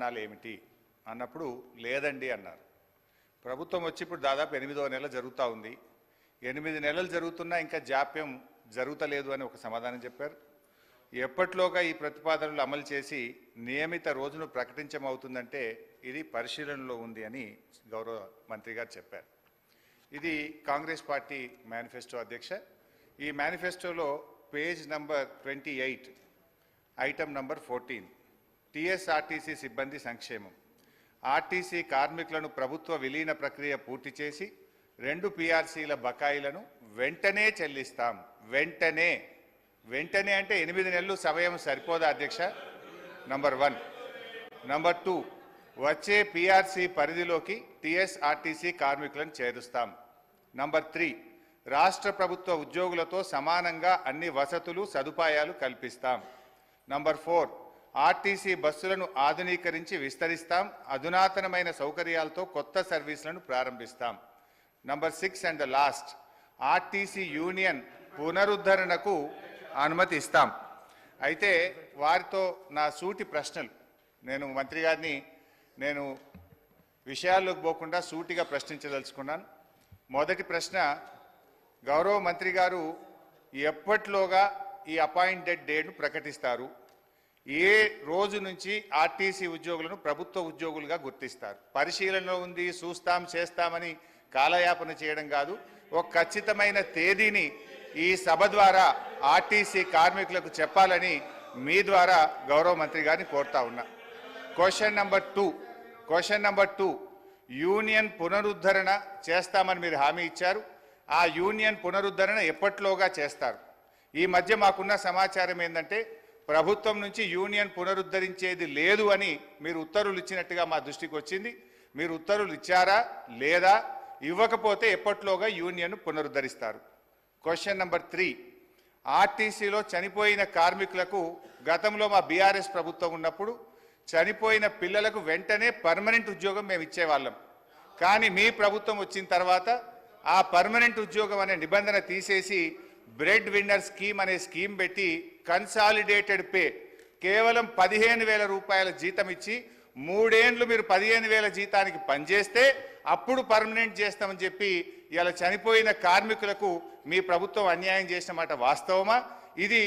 కారణాలు ఏమిటి అన్నప్పుడు లేదండి అన్నారు. ప్రభుత్వం వచ్చి ఇప్పుడు దాదాపు 8వ నెల జరుగుతూ ఉంది. 8 నెలలు జరుగుతున్నా ఇంకా జాప్యం జరుగుతలేదు అని ఒక సమాధానం చెప్పారు. ఎప్పట్లోగా ఈ ప్రతిపాదనలు అమలు చేసి నియమిత రోజును ప్రకటించమవుతుందంటే ఇది పరిశీలనలో ఉంది అని గౌరవ మంత్రి గారు చెప్పారు. ఇది కాంగ్రెస్ పార్టీ మేనిఫెస్టో అధ్యక్ష. ఈ మేనిఫెస్టోలో page number 28 item number 14 TSRTC సిబ్బంది సంక్షేమం. ఆర్టీసీ కార్మికులను ప్రభుత్వ విలీన ప్రక్రియ పూర్తి చేసి 2 పీఆర్సీల బకాయిలను వెంటనే చెల్లిస్తాం. వెంటనే అంటే 8 నెలలు సమయం సరిపోదా అధ్యక్ష? నంబర్ 1. నంబర్ 2, వచ్చే పీఆర్సీ పరిధిలోకి టీఎస్ఆర్టీసీ కార్మికులను చేరుస్తాం. నంబర్ 3, రాష్ట్ర ప్రభుత్వ ఉద్యోగులతో సమానంగా అన్ని వసతులు సదుపాయాలు కల్పిస్తాం. నంబర్ 4, ఆర్టీసీ బస్సులను ఆధునీకరించి విస్తరిస్తాం. అధునాతనమైన సౌకర్యాలతో కొత్త సర్వీసులను ప్రారంభిస్తాం. Number 6 and last, RTC union పునరుద్ధరణకు అనుమతి ఇస్తాం. అయితే వారితో నా సూటి ప్రశ్నలు, నేను మంత్రి గారిని విషయాల్లోకి పోకుండా సూటిగా ప్రశ్నించదలుచుకున్నాను. మొదటి ప్రశ్న, గౌరవ మంత్రి గారు ఎప్పట్లోగా ఈ అపాయింటెడ్ డేట్ను ప్రకటిస్తారు? ఏ రోజు నుంచి ఆర్టీసీ ఉద్యోగులను ప్రభుత్వ ఉద్యోగులుగా గుర్తిస్తారు? పరిశీలనలో ఉంది, చూస్తాం చేస్తామని కాలయాపన చేయడం కాదు. ఒక ఖచ్చితమైన తేదీని ఈ సభ ద్వారా ఆర్టీసీ కార్మికులకు చెప్పాలని మీ ద్వారా గౌరవ మంత్రి గారిని కోరుతా ఉన్నా. క్వశ్చన్ నంబర్ 2, యూనియన్ పునరుద్ధరణ చేస్తామని మీరు హామీ ఇచ్చారు. ఆ యూనియన్ పునరుద్ధరణ ఎప్పట్లోగా చేస్తారు? ఈ మధ్య మాకున్న సమాచారం ఏంటంటే ప్రభుత్వం నుంచి యూనియన్ పునరుద్ధరించేది లేదు అని మీరు ఉత్తర్వులు ఇచ్చినట్టుగా మా దృష్టికి వచ్చింది. మీరు ఉత్తర్వులు ఇచ్చారా లేదా? ఇవ్వకపోతే ఎప్పట్లోగా యూనియన్ పునరుద్ధరిస్తారు? క్వశ్చన్ నంబర్ 3, ఆర్టీసీలో చనిపోయిన కార్మికులకు గతంలో మా బీఆర్ఎస్ ప్రభుత్వం ఉన్నప్పుడు చనిపోయిన పిల్లలకు వెంటనే పర్మనెంట్ ఉద్యోగం మేము ఇచ్చేవాళ్ళం. కానీ మీ ప్రభుత్వం వచ్చిన తర్వాత ఆ పర్మనెంట్ ఉద్యోగం అనే నిబంధన తీసేసి బ్రెడ్ విన్నర్ స్కీమ్ అనే స్కీమ్ పెట్టి కన్సాలిడేటెడ్ పే కేవలం 15,000 రూపాయల జీతం ఇచ్చి 3 ఏళ్ళు మీరు 15,000 జీతానికి పనిచేస్తే అప్పుడు పర్మనెంట్ చేస్తామని చెప్పి ఇలా చనిపోయిన కార్మికులకు మీ ప్రభుత్వం అన్యాయం చేసిన మాట వాస్తవమా? ఇది